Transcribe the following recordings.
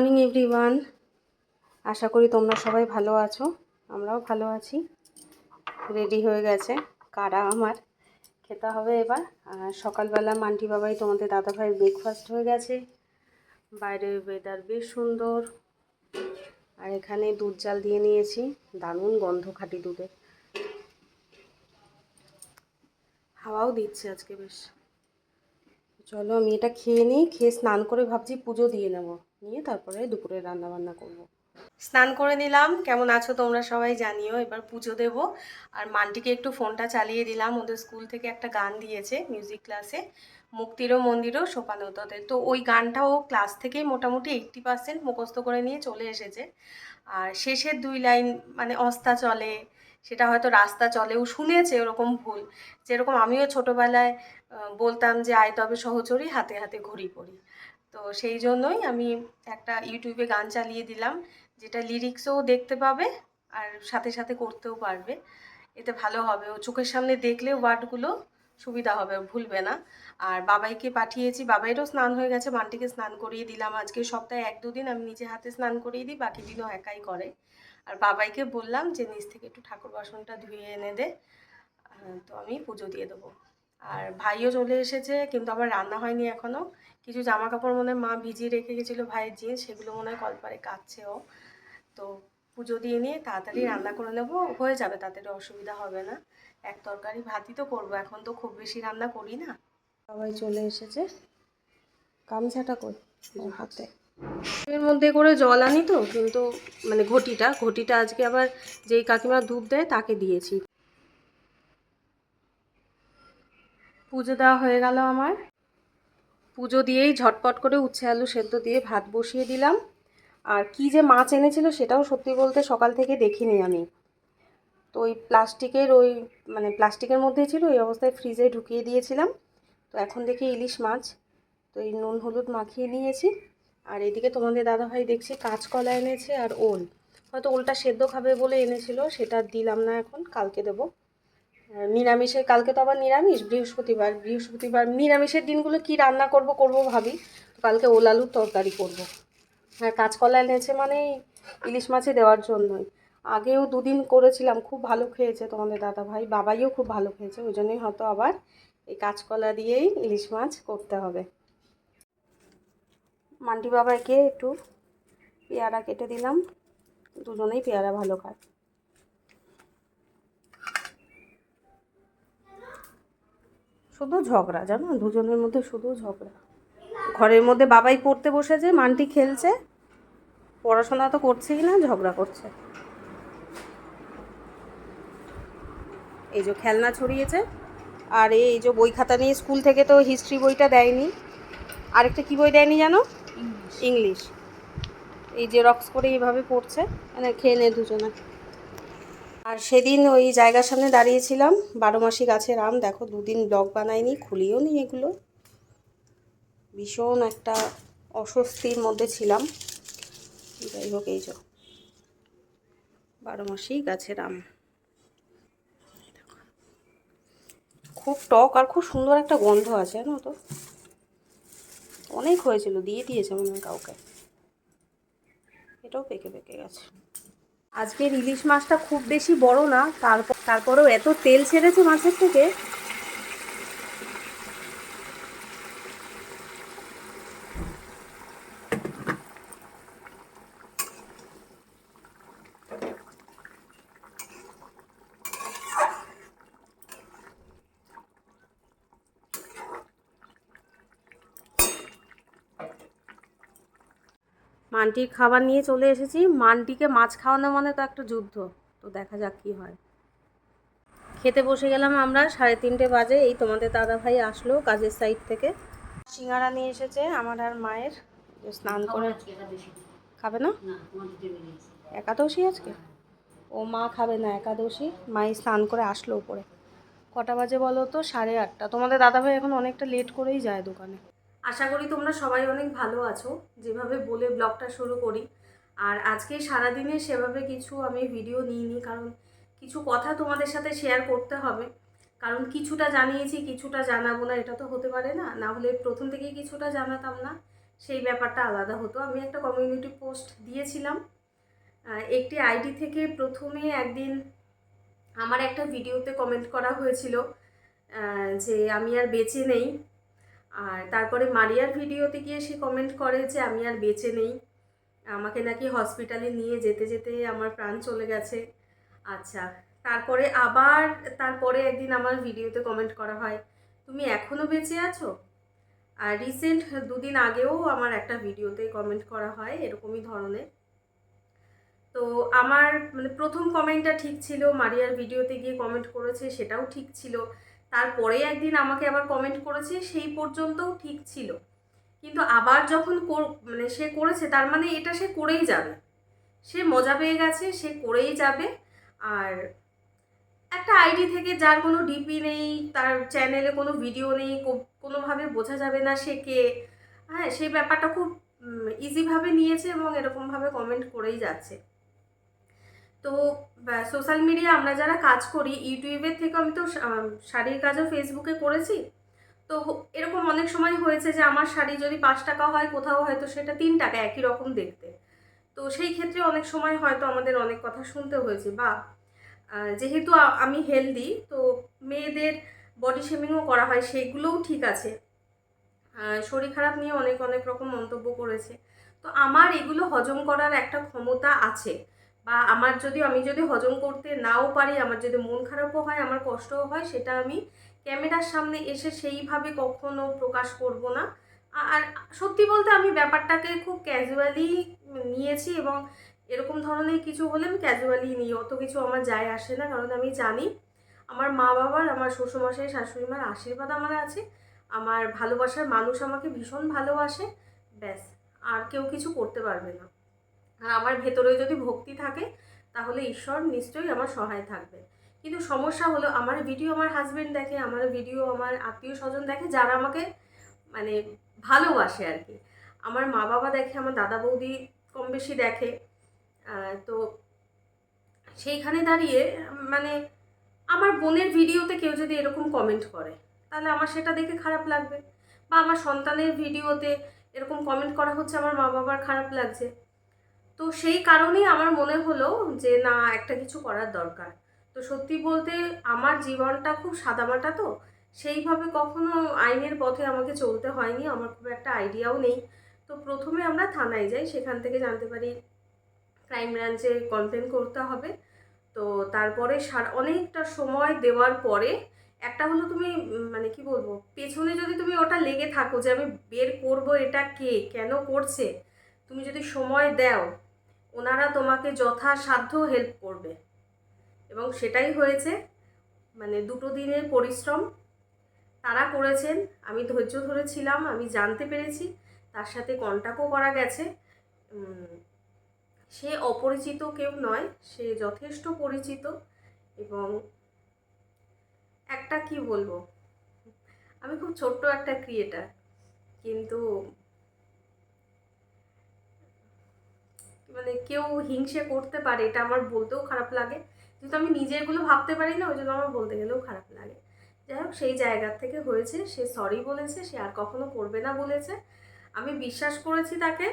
Morning everyone. আশা করি তোমরা সবাই ভালো আছো, আমরাও ভালো আছি। রেডি হয়ে গেছে কারা আমার, খেতে হবে এবার। আর সকালবেলা মান্টি বাবাই তোমাদের দাদাভাইয়ের ব্রেকফাস্ট হয়ে গেছে। বাইরের ওয়েদার বেশ সুন্দর। আর এখানে দুধ জাল দিয়ে নিয়েছি, দারুণ গন্ধ খাঁটি দুধে, হাওয়াও দিচ্ছে আজকে বেশ। চলো আমি এটা খেয়ে নিই, খেয়ে স্নান করে ভাবছি পুজো দিয়ে নেব, নিয়ে তারপরে দুপুরে রান্না বান্না করব। স্নান করে নিলাম, কেমন আছো তোমরা সবাই জানিও। এবার পুজো দেব। আর মান্টিকে একটু ফোনটা চালিয়ে দিলাম, ওদের স্কুল থেকে একটা গান দিয়েছে মিউজিক ক্লাসে, মুক্তিরও মন্দিরও সোপানো ততে। তো ওই গানটা ও ক্লাস থেকেই মোটামুটি 80% মুখস্থ করে নিয়ে চলে এসেছে। আর শেষের 2 লাইন মানে অস্তা চলে, সেটা হয়তো রাস্তা চলেও শুনেছে ওরকম ভুল। যেরকম আমিও ছোটোবেলায় বলতাম যে আয় তবে সহচরী হাতে হাতে ঘড়ি পড়ি। তো সেই জন্যই আমি একটা ইউটিউবে গান চালিয়ে দিলাম, যেটা লিরিক্সও দেখতে পাবে আর সাথে সাথে করতেও পারবে। এতে ভালো হবে, ও চোখের সামনে দেখলে ওয়ার্ডগুলো সুবিধা হবে, ভুলবে না। আর বাবাইকে পাঠিয়েছি, বাবাইরও স্নান হয়ে গেছে, মান্টিকে স্নান করিয়ে দিলাম। আজকে সপ্তাহে 1-2 দিন আমি নিজে হাতে স্নান করিয়ে দিই, বাকি দিনও একাই করে। আর বাবাইকে বললাম যে নিচ থেকে একটু ঠাকুর বাসনটা ধুয়ে এনে দে, তো আমি পুজো দিয়ে দেবো। আর ভাইও চলে এসেছে, কিন্তু আমার রান্না হয়নি এখনও। কিছু জামা কাপড় মনে হয় মা ভিজিয়ে রেখে গেছিলো, ভাইয়ের জিন্স, সেগুলো মনে হয় কলপারে কাচ্ছে ও। তো পুজো দিয়ে নিয়ে তাড়াতাড়ি রান্না করে নেব, হয়ে যাবে, তাড়াতাড়ি অসুবিধা হবে না। এক তরকারি ভাতই তো করবো, এখন তো খুব বেশি রান্না করি না। সবাই চলে এসেছে। গামছাটা কই হাতে, এর মধ্যে করে জল আনি তো, কিন্তু মানে ঘটিটা আজকে আবার যেই কাকিমা ধূপ দেয় তাকে দিয়েছি। পুজো দেওয়া হয়ে গেল আমার। পুজো দিয়েই ঝটপট করে উচ্ছে আলু সেদ্ধ দিয়ে ভাত বসিয়ে দিলাম। আর কি যে মাছ এনেছিল সেটাও সত্যি বলতে সকাল থেকে দেখিনি আমি। তো ওই প্লাস্টিকের মধ্যেই ছিল, ওই অবস্থায় ফ্রিজে ঢুকিয়ে দিয়েছিলাম। তো এখন দেখি ইলিশ মাছ। তো এই নুন হলুদ মাখিয়ে নিয়েছি। আর এদিকে তোমাদের দাদাভাই দেখছি কাঁচকলা এনেছে আর ওল, হয়তো ওলটা সেদ্ধ খাবে বলে এনেছিল, সেটা দিলাম না, এখন কালকে দেবো। নিরামিষে কালকে তো আবার নিরামিষ, বৃহস্পতিবার নিরামিষের দিনগুলো কি রান্না করব ভাবি। তো কালকে ওল আলুর তরকারি করব। আর কাঁচকলা এনেছে মানে ইলিশ মাছে দেওয়ার জন্যই। আগেও 2 দিন করেছিলাম, খুব ভালো খেয়েছে তোমাদের দাদাভাই, বাবাইও খুব ভালো খেয়েছে, ওই জন্যই হয়তো আবার এই কাঁচকলা দিয়েই ইলিশ মাছ করতে হবে। মান্টি বাবাইকে একটু পেয়ারা কেটে দিলাম, দুজনেই পেয়ারা ভালো খায়। শুধু ঝগড়া জানো, দুজনের মধ্যে শুধু ঝগড়া। ঘরের মধ্যে বাবাই পড়তে বসেছে, মান্টি খেলছে, পড়াশোনা তো করছেই না, ঝগড়া করছে। এই যে খেলনা ছড়িয়েছে, আর এই যে বই খাতা নিয়ে স্কুল থেকে তো হিস্ট্রি বইটা দেয়নি, আরেকটা কি বই দেয়নি জানো, ইংলিশ। এই জেরক্স করে এইভাবে পড়ছে, মানে খেয়ে নে দুজনে। আর সেদিন ওই জায়গার সামনে দাঁড়িয়েছিলাম, 12 মাসি গাছের আম, দেখো 2 দিন ব্লগ বানাইনি, খুলিও নি এগুলো। ভীষণ একটা অস্বস্তির মধ্যে ছিলাম। যাই হোক, এই যে 12 মাসি গাছের আম, খুব টক আর খুব সুন্দর একটা গন্ধ আছে জানো তো। অনেক হয়েছিল, দিয়ে দিয়েছে মনে হয় কাউকে। এটাও পেকে পেকে গেছে। আজকের ইলিশ মাছটা খুব বেশি বড় না, তারপরেও এত তেল ছেড়েছে মাছের থেকে। মান্টির খাবার নিয়ে চলে এসেছি। মান্টিকে মাছ খাওয়ানো মানে তো একটা যুদ্ধ, তো দেখা যাক কি হয়। খেতে বসে গেলাম আমরা, 3:30 বাজে। এই তোমাদের দাদাভাই আসলো কাজের সাইড থেকে, সিঙ্গারা নিয়ে এসেছে আমার আর মায়ের। স্নান করে খাবে না, একাদশী আজকে, ও মা খাবে না একাদশী। মাই স্নান করে আসলো উপরে। কটা বাজে বলো তো, 8:30। তোমাদের দাদাভাই এখন অনেকটা লেট করেই যায় দোকানে। আশা করি তোমরা সবাই অনেক ভালো আছো, যেভাবে বলে ব্লগটা শুরু করি। আর আজকে সারাদিনে সেভাবে কিছু আমি ভিডিও নিইনি, কারণ কিছু কথা তোমাদের সাথে শেয়ার করতে হবে। কারণ কিছুটা জানিয়েছি, কিছুটা জানাবো না, এটা তো হতে পারে না, না হলে প্রথম থেকেই কিছুটা জানাতাম না। সেই ব্যাপারটা আলাদা হতো। আমি একটা কমিউনিটি পোস্ট দিয়েছিলাম একটি আইডি থেকে। প্রথমে একদিন আমার একটা ভিডিওতে কমেন্ট করা হয়েছিল যে আমি আর বেঁচে নেই, আর তারপরে মারিয়ার ভিডিওতে গিয়ে সে কমেন্ট করে যে আমি আর বেঁচে নেই, আমাকে নাকি হসপিটালে নিয়ে যেতে যেতে আমার প্রাণ চলে গেছে। আচ্ছা, তারপরে একদিন আমার ভিডিওতে কমেন্ট করা হয় তুমি এখনও বেঁচে আছো। আর রিসেন্ট 2 দিন আগেও আমার একটা ভিডিওতে কমেন্ট করা হয় এরকমই ধরনের। তো আমার মানে প্রথম কমেন্টটা ঠিক ছিল, মারিয়ার ভিডিওতে গিয়ে কমেন্ট করেছে সেটাও ঠিক ছিল। তারপরে একদিন আমাকে আবার কমেন্ট করেছে, সেই পর্যন্তও ঠিক ছিল। কিন্তু আবার যখন মানে সে করেছে, তার মানে এটা সে করেই যাবে, সে মজা পেয়ে গেছে, সে করেই যাবে। আর একটা আইডি থেকে যার কোনো ডিপি নেই, তার চ্যানেলে কোনো ভিডিও নেই, কোনোভাবে বোঝা যাবে না সে কে, হ্যাঁ, সেই ব্যাপারটা খুব ইজিভাবে নিয়েছে এবং এরকমভাবে কমেন্ট করেই যাচ্ছে। তো সোশ্যাল মিডিয়া আমরা যারা কাজ করি, ইউটিউবের থেকে আমি তো শাড়ির কাজও ফেসবুকে করেছি। তো এরকম অনেক সময় হয়েছে যে আমার শাড়ি যদি 5 টাকা হয়, কোথাও হয়তো সেটা 3 টাকা, একই রকম দেখতে। তো সেই ক্ষেত্রে অনেক সময় হয়তো আমাদের অনেক কথা শুনতে হয়েছে। বা যেহেতু আমি হেলদি, তো মেয়েদের বডি শেমিংও করা হয়, সেগুলোও ঠিক আছে। শরীর খারাপ নিয়ে অনেক অনেক রকম মন্তব্য করেছে। তো আমার এগুলো হজম করার একটা ক্ষমতা আছে। বা আমি যদি হজম করতে নাও পারি, আমার যদি মন খারাপও হয়, আমার কষ্টও হয়, সেটা আমি ক্যামেরার সামনে এসে সেইভাবে কখনো প্রকাশ করব না। আর সত্যি বলতে আমি ব্যাপারটাকে খুব ক্যাজুয়ালি নিয়েছি, এবং এরকম ধরনের কিছু হলে আমি ক্যাজুয়ালি নিই, অত কিছু আমার যায় আসে না। কারণ আমি জানি আমার মা বাবার, আমার শ্বশুরমশাই শাশুড়ি মার আশীর্বাদ আমার আছে, আমার ভালোবাসার মানুষ আমাকে ভীষণ ভালোবাসে, ব্যাস, আর কেউ কিছু করতে পারবে না। আর আমার ভেতরে যদি ভক্তি থাকে, তাহলে ঈশ্বর নিশ্চয়ই আমার সহায় থাকবে। কিন্তু সমস্যা হলো, আমার ভিডিও আমার হাজবেন্ড দেখে, আমার ভিডিও আমার আত্মীয় স্বজন দেখে, যারা আমাকে মানে ভালোবাসে আর কি। আমার মা বাবা দেখে, আমার দাদা বৌদি কম বেশি দেখে। তো সেইখানে দাঁড়িয়ে মানে আমার বোনের ভিডিওতে কেউ যদি এরকম কমেন্ট করে, তাহলে আমার সেটা দেখে খারাপ লাগবে। বা আমার সন্তানের ভিডিওতে এরকম কমেন্ট করা হচ্ছে, আমার মা বাবার খারাপ লাগছে। তো সেই কারণেই আমার মনে হলো যে না, একটা কিছু করার দরকার। তো সত্যি বলতে আমার জীবনটা খুব সাদামাটা, তো সেইভাবে কখনো আইনের পথে আমাকে চলতে হয়নি, আমার খুব একটা আইডিয়াও নেই। তো প্রথমে আমরা থানায় যাই, সেখান থেকে জানতে পারি ক্রাইম ব্রাঞ্চে কমপ্লেন করতে হবে। তো তারপরে অনেকটা সময় দেওয়ার পরে একটা হলো, তুমি মানে কি বলবো, পেছনে যদি তুমি ওটা লেগে থাকো যে আমি বের করব এটা কে কেন করছে, তুমি যদি সময় দাও, ওনারা তোমাকে যথাসাধ্য হেল্প করবে। এবং সেটাই হয়েছে। মানে 2 দিনের পরিশ্রম তারা করেছেন, আমি ধৈর্য ধরেছিলাম, আমি জানতে পেরেছি, তার সাথে কন্ট্যাক্টও করা গেছে। সে অপরিচিত কেউ নয়, সে যথেষ্ট পরিচিত। এবং একটা কি বলবো, আমি খুব ছোট্ট একটা ক্রিয়েটার, কিন্তু মানে কেউ হিংসে করতে পারে এটা আমার বলতেও খারাপ লাগে। কিন্তু আমি নিজে এগুলো ভাবতে পারি না, ওই জন্য আমার বলতে গেলেও খারাপ লাগে। যাই হোক, সেই জায়গার থেকে হয়েছে, সে সরি বলেছে, সে আর কখনো করবে না বলেছে। আমি বিশ্বাস করেছি তাকে,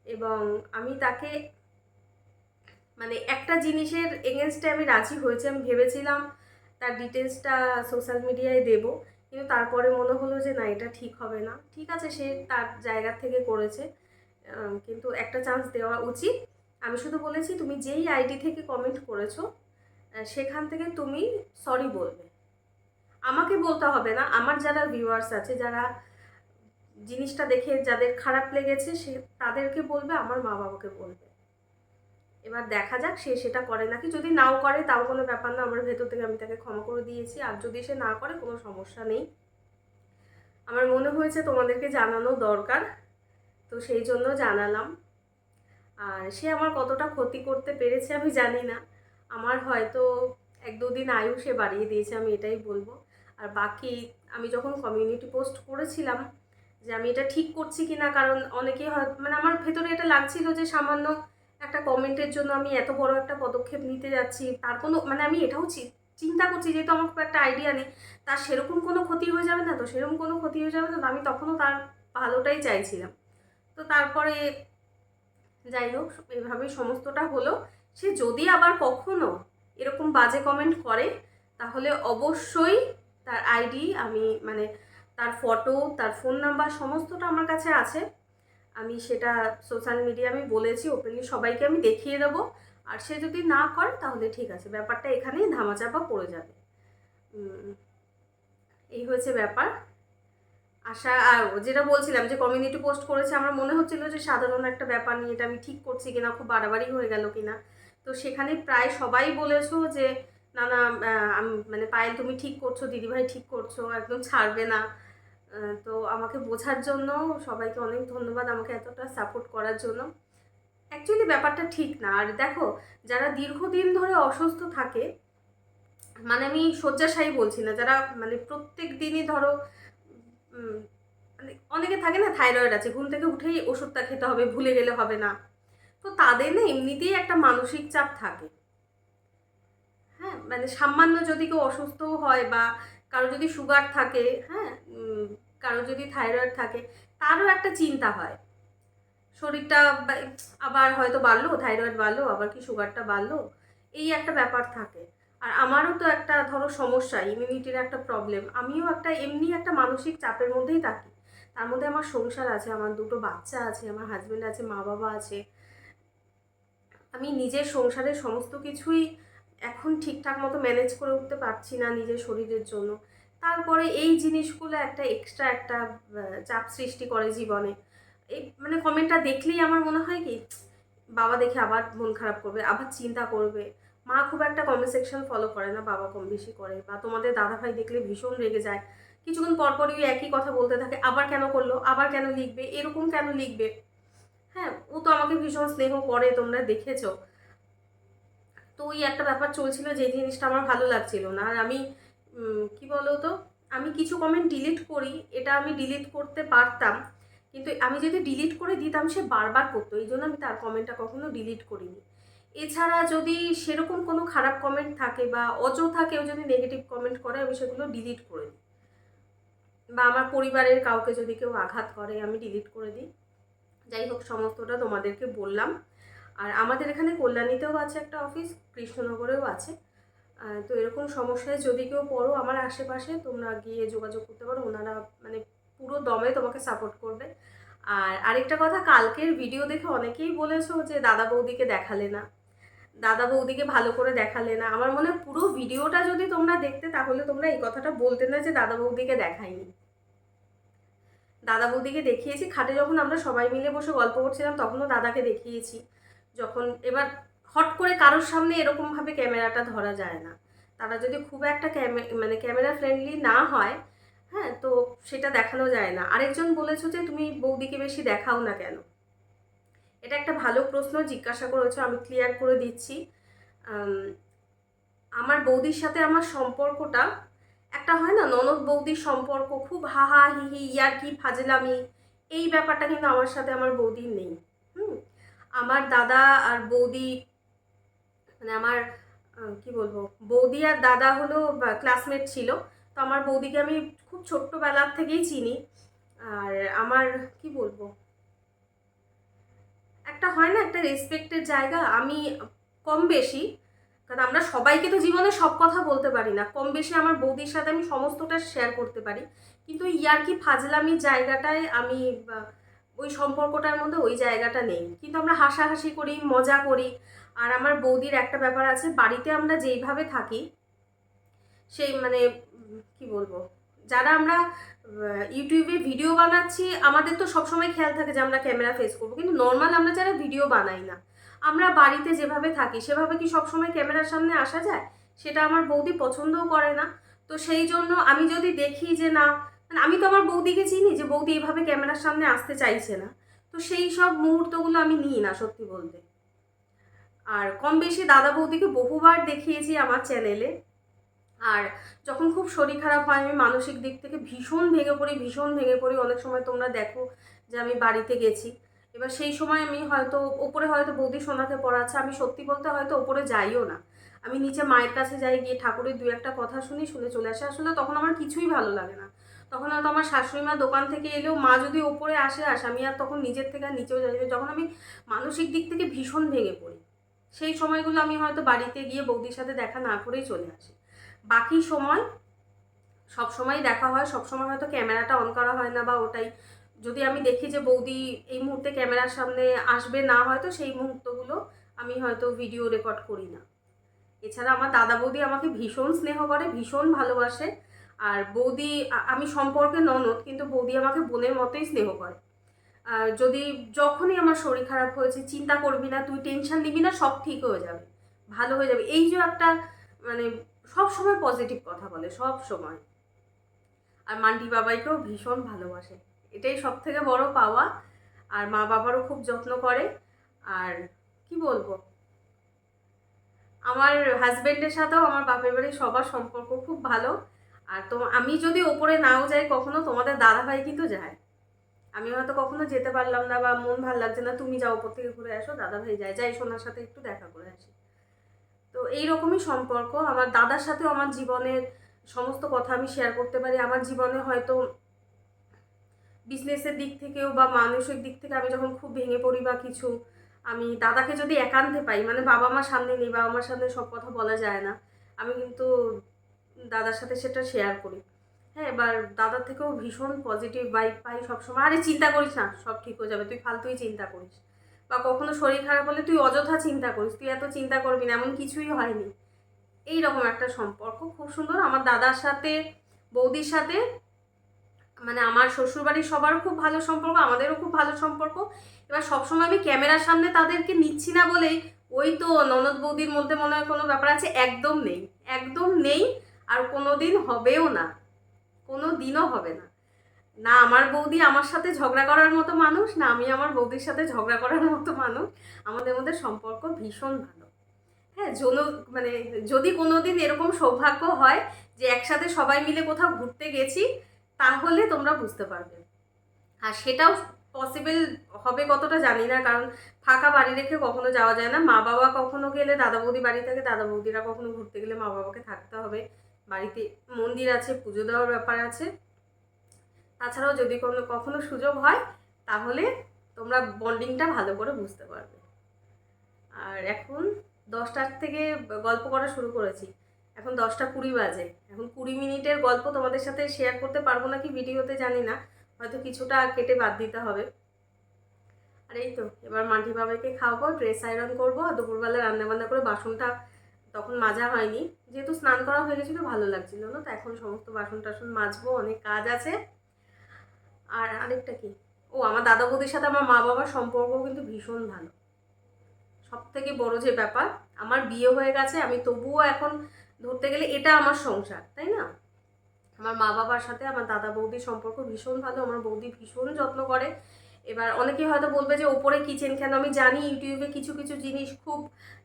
এবং আমি তাকে মানে একটা জিনিসের এগেনস্টে আমি রাজি হয়েছি। আমি ভেবেছিলাম তার ডিটেলসটা সোশ্যাল মিডিয়ায় দেবো, কিন্তু তারপরে মনে হলো যে না, এটা ঠিক হবে না। ঠিক আছে, সে তার জায়গা থেকে করেছে, কিন্তু একটা চান্স দেওয়া উচিত। আমি শুধু বলেছি তুমি যেই আইডি থেকে কমেন্ট করেছো, সেখান থেকে তুমি সরি বলবে। আমাকে বলতে হবে না, আমার যারা ভিউয়ার্স আছে, যারা জিনিসটা দেখে যাদের খারাপ লেগেছে, সে তাদেরকে বলবে, আমার মা বাবাকে বলবে। এবার দেখা যাক সে সেটা করে নাকি। যদি নাও করে তাও কোনো ব্যাপার না, আমার ভেতর থেকে আমি তাকে ক্ষমা করে দিয়েছি। আর যদি সে না করে, কোনো সমস্যা নেই। আমার মনে হয়েছে তোমাদেরকে জানানো দরকার, তো সেই জন্য জানালাম। আর সে আমার কতটা ক্ষতি করতে পেরেছে আমি জানি না, আমার হয়তো 1-2 দিন আয়ু সে বাড়িয়ে দিয়েছে, আমি এটাই বলবো। আর বাকি আমি যখন কমিউনিটি পোস্ট করেছিলাম যে আমি এটা ঠিক করছি কিনা, কারণ অনেকেই মানে আমার ভেতরে এটা লাগছিল যে সামান্য একটা কমেন্টের জন্য আমি এত বড় একটা পদক্ষেপ নিতে যাচ্ছি, তার কোনো মানে আমি এটাও চিন্তা করছি, যেহেতু আমার খুব একটা আইডিয়া নেই, তার সেরকম কোনো ক্ষতি হয়ে যাবে না, তো সেরকম কোনো ক্ষতি হয়ে যাবে না, তো আমি তখনও তার ভালোটাই চাইছিলাম। তো তারপরে যাই হোক এভাবেই সমস্তটা হলো। সে যদি আবার কখনো এরকম বাজে কমেন্ট করে তাহলে অবশ্যই তার আইডি আমি মানে তার ফটো, তার ফোন নাম্বার সমস্তটা আমার কাছে আছে। আমি সেটা সোশ্যাল মিডিয়া আমি বলেছি ওপেনলি সবাইকে আমি দেখিয়ে দেবো। আর সে যদি না করে তাহলে ঠিক আছে, ব্যাপারটা এখানেই ধামাচাপা পড়ে যাবে। এই হয়েছে ব্যাপার। আশা আর যেটা বলছিলাম যে কমিউনিটি পোস্ট করেছে, আমার মনে হচ্ছিল যে সাধারণ একটা ব্যাপার নিয়ে এটা আমি ঠিক করছি কিনা, খুব বাড়াবাড়ি হয়ে গেল কিনা। তো সেখানে প্রায় সবাই বলেছো যে না না মানে পায়েল তুমি ঠিক করছো, দিদিভাই ঠিক করছো, একদম ছাড়বে না। তো আমাকে বোঝার জন্য সবাইকে অনেক ধন্যবাদ, আমাকে এতটা সাপোর্ট করার জন্য। অ্যাকচুয়ালি ব্যাপারটা ঠিক না। আর দেখো, যারা দীর্ঘদিন ধরে অসুস্থ থাকে, মানে আমি শয্যাশায়ী বলছি না, যারা মানে প্রত্যেক দিনই ধরো মানে অনেকে থাকে না থাইরয়েড আছে, ঘুম থেকে উঠেই ওষুধটা খেতে হবে, ভুলে গেলে হবে না। তো তাদের না এমনিতেই একটা মানসিক চাপ থাকে। হ্যাঁ, মানে সামান্য যদি কেউ অসুস্থও হয় বা কারো যদি সুগার থাকে, হ্যাঁ, কারো যদি থাইরয়েড থাকে, তারও একটা চিন্তা হয় শরীরটা আবার হয়তো বাড়লো, থাইরয়েড বাড়লো, আবার কি সুগারটা বাড়লো, এই একটা ব্যাপার থাকে। আর আমারও তো একটা ধরো সমস্যা, ইমিউনিটির একটা প্রবলেম, আমিও একটা এমনি একটা মানসিক চাপের মধ্যেই থাকি। তার মধ্যে আমার সংসার আছে, আমার দুটো বাচ্চা আছে, আমার হাজব্যান্ড আছে, মা বাবা আছে। আমি নিজের সংসারের সমস্ত কিছুই এখন ঠিকঠাক মতো ম্যানেজ করে উঠতে পারছি না নিজের শরীরের জন্য। তারপরে এই জিনিসগুলো একটা এক্সট্রা একটা চাপ সৃষ্টি করে জীবনে। এই মানে কমেন্টটা দেখলেই আমার মনে হয় কি, বাবা দেখে আবার মন খারাপ করবে, আবার চিন্তা করবে। মা খুব একটা কমেন্ট সেকশন ফলো করে না, বাবা কম বেশি করে। বা তোমাদের দাদাভাই দেখলে ভীষণ রেগে যায়, কিছুক্ষণ পরপরই একই কথা বলতে থাকে, আবার কেন করলো, আবার কেন লিখবে, এরকম কেন লিখবে। হ্যাঁ, ও তো আমাকে ভীষণ স্নেহ করে, তোমরা দেখেছো। তো ওই একটা ব্যাপার চলছিল, যে জিনিসটা আমার ভালো লাগছিল না। আর আমি কি বলো তো, আমি কিছু কমেন্ট ডিলিট করি, এটা আমি ডিলিট করতে পারতাম, কিন্তু আমি যদি ডিলিট করে দিতাম সে বারবার করতো, এই জন্য আমি তার কমেন্টটা কখনো ডিলিট করিনি। এছাড়া যদি সেরকম কোনো খারাপ কমেন্ট থাকে বা অযথা কেউ যদি নেগেটিভ কমেন্ট করে, আমি সেগুলো ডিলিট করে দিই। বা আমার পরিবারের কাউকে যদি কেউ আঘাত করে, আমি ডিলিট করে দিই। যাই হোক, সমস্তটা তোমাদেরকে বললাম। আর আমাদের এখানে কল্যাণীতেও আছে একটা অফিস, কৃষ্ণনগরেও আছে। তো এরকম সমস্যায় যদি কেউ পড়ো আমার আশেপাশে, তোমরা গিয়ে যোগাযোগ করতে পারো, ওনারা মানে পুরো দমে তোমাকে সাপোর্ট করবে। আর আরেকটা কথা, কালকের ভিডিও দেখে অনেকেই বলেছো যে দাদা বৌদিকে দেখালে না, দাদা বৌদিকে ভালো করে দেখালে না। আমার মনে হয় পুরো ভিডিওটা যদি তোমরা দেখতে, তাহলে তোমরা এই কথাটা বলতে না যে দাদা বৌদিকে দেখাইনি। দাদা বৌদিকে দেখিয়েছি, খাটে যখন আমরা সবাই মিলে বসে গল্প করছিলাম তখনও দাদাকে দেখিয়েছি। যখন এবার হট করে কারোর সামনে এরকমভাবে ক্যামেরাটা ধরা যায় না, তারা যদি খুব একটা মানে ক্যামেরা ফ্রেন্ডলি না হয়, হ্যাঁ, তো সেটা দেখানো যায় না। আরেকজন বলেছো যে তুমি বৌদিকে বেশি দেখাও না কেন, এটা একটা ভালো প্রশ্ন জিজ্ঞাসা করেছো, আমি ক্লিয়ার করে দিচ্ছি। আমার বৌদির সাথে আমার সম্পর্কটা একটা হয় না ননদ বৌদির সম্পর্ক, খুব হাহা হিহি ইয়ার্কি ফাজলামি, এই ব্যাপারটা কিন্তু আমার সাথে আমার বৌদির নেই। আমার দাদা আর বৌদি মানে আমার কি বলবো, বৌদি আর দাদা হলো ক্লাসমেট ছিল। তো আমার বৌদিকে আমি খুব ছোট্টবেলার থেকেই চিনি। আর আমার কি বলবো, একটা হয় না একটা রেসপেক্টের জায়গা, আমি কম বেশি, কারণ আমরা সবাইকে তো জীবনে সব কথা বলতে পারি না, কম বেশি আমার বৌদির সাথে আমি সমস্তটা শেয়ার করতে পারি। কিন্তু ইয়ার্কি ফাজলামির জায়গাটায় আমি ওই সম্পর্কটার মধ্যে ওই জায়গাটা নেই। কিন্তু আমরা হাসাহাসি করি, মজা করি। আর আমার বৌদির একটা ব্যাপার আছে, বাড়িতে আমরা যেইভাবে থাকি সেই মানে কি বলবো, যারা আমরা ইউটিউবে ভিডিও বানাচ্ছি আমাদের তো সবসময় খেয়াল থাকে যে আমরা ক্যামেরা ফেস করবো, কিন্তু নর্মাল আমরা যারা ভিডিও বানাই না, আমরা বাড়িতে যেভাবে থাকি সেভাবে কি সবসময় ক্যামেরার সামনে আসা যায়? সেটা আমার বৌদি পছন্দও করে না। তো সেই জন্য আমি যদি দেখি যে না, মানে আমি তো আমার বৌদিকে চিনি যে বৌদি এভাবে ক্যামেরার সামনে আসতে চাইছে না, তো সেই সব মুহূর্তগুলো আমি নিই না সত্যি বলতে। আর কম বেশি দাদা বৌদিকে বহুবার দেখিয়েছি আমার চ্যানেলে। আর যখন খুব শরীর খারাপ হয়, আমি মানসিক দিক থেকে ভীষণ ভেঙে পড়ি, ভীষণ ভেঙে পড়ি, অনেক সময় তোমরা দেখো যে আমি বাড়িতে গেছি, এবার সেই সময় আমি হয়তো ওপরে হয়তো বৌদি সোনাতে পড়াচ্ছে, আমি সত্যি বলতে হয়তো ওপরে যাইও না, আমি নিচে মায়ের কাছে যাই, গিয়ে ঠাকুরের দু একটা কথা শুনি, শুনে চলে আসে। আসলে তখন আমার কিছুই ভালো লাগে না, তখন হয়তো আমার শাশুড়ি মা দোকান থেকে এলেও মা যদি ওপরে আসে আমি আর তখন নিজের থেকে আর নিচেও যাই, যখন আমি মানসিক দিক থেকে ভীষণ ভেঙে পড়ি সেই সময়গুলো আমি হয়তো বাড়িতে গিয়ে বৌদির সাথে দেখা না করেই চলে আসি। বাকি সময় সব সময় দেখা হয়, সব সময় হয়তো ক্যামেরাটা অন করা হয় না, বা ওটাই যদি আমি দেখি যে বৌদি এই মুহূর্তে ক্যামেরার সামনে আসবে না, হয়তো সেই মুহূর্তগুলো আমি হয়তো ভিডিও রেকর্ড করি না। এছাড়া আমার দাদা বৌদি আমাকে ভীষণ স্নেহ করে, ভীষণ ভালোবাসে। আর বৌদি, আমি সম্পর্কে ননদ, কিন্তু বৌদি আমাকে বোনের মতোই স্নেহ করে। আর যদি যখনই আমার শরীর খারাপ হয়েছে, চিন্তা করবি না, তুই টেনশন নিবি না, সব ঠিক হয়ে যাবে, ভালো হয়ে যাবে, এই যে একটা মানে সব সময় পজিটিভ কথা বলে, সব সময়। আর মান্টি বাবাইকেও ভীষণ ভালোবাসে, এটাই সব থেকে বড় পাওয়া। আর মা বাবারও খুব যত্ন করে। আর কি বলবো, আমার হাজবেন্ডের সাথেও আমার বাপের বাড়ির সবার সম্পর্ক খুব ভালো। আর তো আমি যদি ওপরে নাও যাই কখনো, তোমাদের দাদাভাই কিন্তু যায়। আমি হয়তো কখনো যেতে পারলাম না বা মন ভালো লাগছে না, তুমি যাও ওপর থেকে ঘুরে আসো, দাদাভাই যায়, যাই সোনার সাথে একটু দেখা করে আসি। তো এইরকমই সম্পর্ক। আমার দাদার সাথেও আমার জীবনের সমস্ত কথা আমি শেয়ার করতে পারি। আমার জীবনে হয়তো বিজনেসের দিক থেকেও বা মানসিক দিক থেকে আমি যখন খুব ভেঙে পড়ি বা কিছু, আমি দাদাকে যদি একান্তে পাই, মানে বাবা মার সামনে নেই, বাবা মার সামনে সব কথা বলা যায় না, আমি কিন্তু দাদার সাথে সেটা শেয়ার করি। হ্যাঁ, এবার দাদার থেকেও ভীষণ পজিটিভ ভাইব পাই সবসময়। আরে চিন্তা করিস না, সব ঠিক হয়ে যাবে, তুই ফালতুই চিন্তা করিস, বা কখনো শরীর খারাপ হলে তুই অযথা চিন্তা করিস, তুই এত চিন্তা করবি না, এমন কিছুই হয়নি। এইরকম একটা সম্পর্ক খুব সুন্দর আমার দাদার সাথে, বৌদির সাথে। মানে আমার শ্বশুরবাড়ির সবার খুব ভালো সম্পর্ক, আমাদেরও খুব ভালো সম্পর্ক। এবার সবসময় আমি ক্যামেরার সামনে তাদেরকে নিচ্ছি না বলেই ওই তো ননদ বৌদির মধ্যে মনে হয় কোনো ব্যাপার আছে, একদম নেই, একদম নেই। আর কোনো দিন হবেও না, কোনো দিনও হবে না। না আমার বৌদি আমার সাথে ঝগড়া করার মতো মানুষ, না আমি আমার বৌদির সাথে ঝগড়া করার মতো মানুষ। আমাদের মধ্যে সম্পর্ক ভীষণ ভালো। হ্যাঁ, মানে যদি কোনোদিন এরকম সৌভাগ্য হয় যে একসাথে সবাই মিলে কোথাও ঘুরতে গেছি, তাহলে তোমরা বুঝতে পারবে। আর সেটাও পসিবল হবে কতটা জানি না, কারণ ফাঁকা বাড়ি রেখে কখনো যাওয়া যায় না। মা বাবা কখনো গেলে দাদা বৌদি বাড়ি থাকে, দাদা বৌদিরা কখনো ঘুরতে গেলে মা বাবাকে থাকতে হবে। বাড়িতে মন্দির আছে, পুজো দেওয়ার ব্যাপার আছে। তাছাড়াও যদি কখনো সুযোগ হয়, তাহলে তোমরা বন্ডিংটা ভালো করে বুঝতে পারবে। আর এখন 10টার থেকে গল্প করা শুরু করেছি, এখন 10টা 20 বাজে। এখন 20 মিনিটের গল্প তোমাদের সাথে শেয়ার করতে পারবো নাকি ভিডিওতে জানি না, হয়তো কিছুটা কেটে বাদ দিতে হবে। আর এই তো এবার মাটি বাবাকে খাওয়াবো, ড্রেস আয়রন করবো, আর দুপুরবেলা রান্নাবান্না করে বাসনটা তখন মাজা হয়নি, যেহেতু স্নান করা হয়ে গেছিলো ভালো লাগছিল না, তো এখন সমস্ত বাসন টাসন মাজবো, অনেক কাজ আছে। আর আরেকটা কি, ও আমার দাদা বৌদির সাথে আমার মা বাবার সম্পর্ক কিন্তু ভীষণ ভালো। সব থেকে বড় যে ব্যাপার, আমার বিয়ে হয়ে গেছে, আমি তবুও এখন ধরতে গেলে এটা আমার সংসার, তাই না? আমার মা বাবার সাথে আমার দাদা বৌদির সম্পর্ক ভীষণ ভালো, আমার বৌদি ভীষণ যত্ন করে। এবার অনেকে হয়তো বলবে যে ওপরে কিচেন কেন, আমি জানি ইউটিউবে কিছু কিছু জিনিস খুব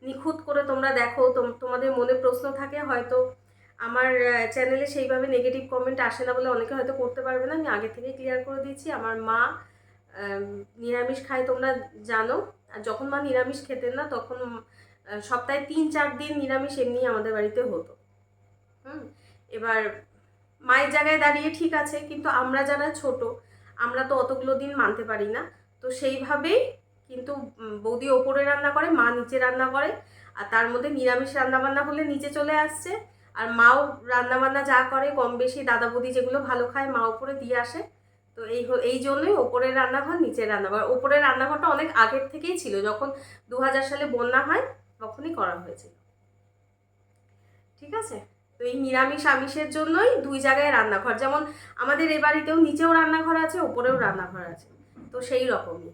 নিখুঁত করে তোমরা দেখো, তোমাদের মনে প্রশ্ন থাকে হয়তো। আমার চ্যানেলে সেইভাবে নেগেটিভ কমেন্ট আসে না বলে অনেকে হয়তো করতে পারবে না, আমি আগে থেকে ক্লিয়ার করে দিচ্ছি। আমার মা নিরামিষ খায়, তোমরা জানো। আর যখন মা নিরামিষ খেতেন না, তখন সপ্তাহে 3-4 দিন নিরামিষ এমনি আমাদের বাড়িতে হতো। এবার মায়ের জায়গায় দাঁড়িয়ে ঠিক আছে, কিন্তু আমরা যারা ছোট, আমরা তো অতগুলো দিন মানতে পারি না। তো সেইভাবেই কিন্তু বৌদি ওপরে রান্না করে, মা নিচে রান্না করে। আর তার মধ্যে নিরামিষ রান্নাবান্না হলে নিচে চলে আসছে, আর মাও রান্নাবান্না যা করে কম বেশি দাদা বৌদি যেগুলো ভালো খায় মা ওপরে দিয়ে আসে। তো এই জন্যই ওপরের রান্নাঘর নিচের রান্নাঘর। ওপরের রান্নাঘরটা অনেক আগের থেকেই ছিল, যখন 2000 সালে বন্যা হয় তখনই করা হয়েছিল। ঠিক আছে, তো এই নিরামিষ আমিষের জন্যই 2 জায়গায় রান্নাঘর, যেমন আমাদের এ বাড়িতেও নিচেও রান্নাঘর আছে, ওপরেও রান্নাঘর আছে, তো সেই রকমই।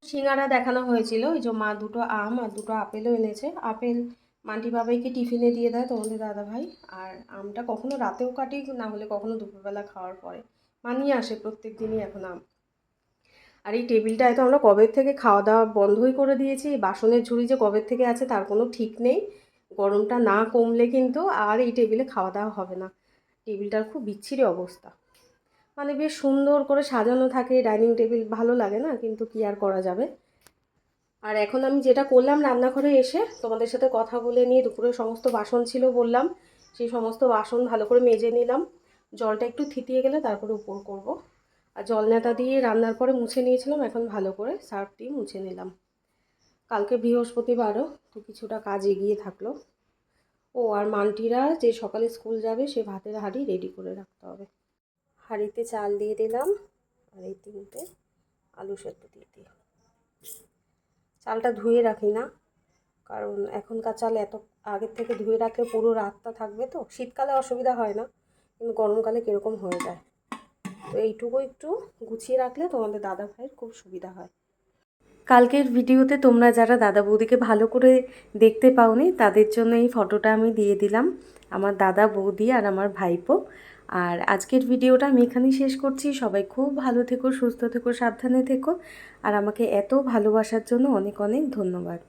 সিঙ্গারা দেখানো হয়েছিল, এই যে মা 2টো আম আর 2টো আপেলও এনেছে। আপেল মান্টি বাবাইকে টিফিনে দিয়ে দেয় তোমাদের দাদা ভাই, আর আমটা কখনো রাতেও কাটি, না হলে কখনো দুপুরবেলা খাওয়ার পরে মা নিয়ে আসে প্রত্যেক দিনই এখন আম। আর এই টেবিলটায় তো আমরা কবে থেকে খাওয়া দাওয়া বন্ধই করে দিয়েছি, বাসনের ঝুড়ি যে কবে থেকে আছে তার কোনো ঠিক নেই। গরমটা না কমলে কিন্তু আর এই টেবিলে খাওয়া দাওয়া হবে না। টেবিলটার খুব বিচ্ছিরি অবস্থা, মানে বেশ সুন্দর করে সাজানো থাকে ডাইনিং টেবিল, ভালো লাগে না, কিন্তু কি আর করা যাবে। আর এখন আমি যেটা করলাম, রান্নাঘরে এসে তোমাদের সাথে কথা বলে নিয়ে দুপুরে সমস্ত বাসন ছিল বললাম, সেই সমস্ত বাসন ভালো করে মেজে নিলাম। জলটা একটু থিতিয়ে গেলে তারপরে উপর করব। আর জল নেতা দিয়ে রান্নার পরে মুছে নিয়েছিলাম, এখন ভালো করে সার্ফ দিয়ে মুছে নিলাম। কালকে বৃহস্পতিবারও তো কিছুটা কাজ এগিয়ে থাকলো। ও আর মান্টিরা যে সকালে স্কুল যাবে সে ভাতের হাঁড়ি রেডি করে রাখতে হবে। হাঁড়িতে চাল দিয়ে দিলাম আর এই 3টে আলু সেদ্ধ দিয়ে দিই। চালটা ধুয়ে রাখি না, কারণ এখনকার চাল এত আগের থেকে ধুয়ে রাখলে পুরো রাতটা থাকবে, তো শীতকালে অসুবিধা হয় না, কিন্তু গরমকালে কীরকম হয়ে যায়। তো এইটুকু একটু গুছিয়ে রাখলে তোমাদের দাদা ভাইয়ের খুব সুবিধা হয়। কালকের ভিডিওতে তোমরা যারা দাদা বৌদিকে ভালো করে দেখতে পাওনি তাদের জন্য এই ফটোটা আমি দিয়ে দিলাম, আমার দাদা বৌদি আর আমার ভাইপো। আর আজকের ভিডিওটা আমি এখানেই শেষ করছি। সবাই খুব ভালো থেকো, সুস্থ থেকো, সাবধানে থেকো, আর আমাকে এত ভালোবাসার জন্য অনেক অনেক ধন্যবাদ।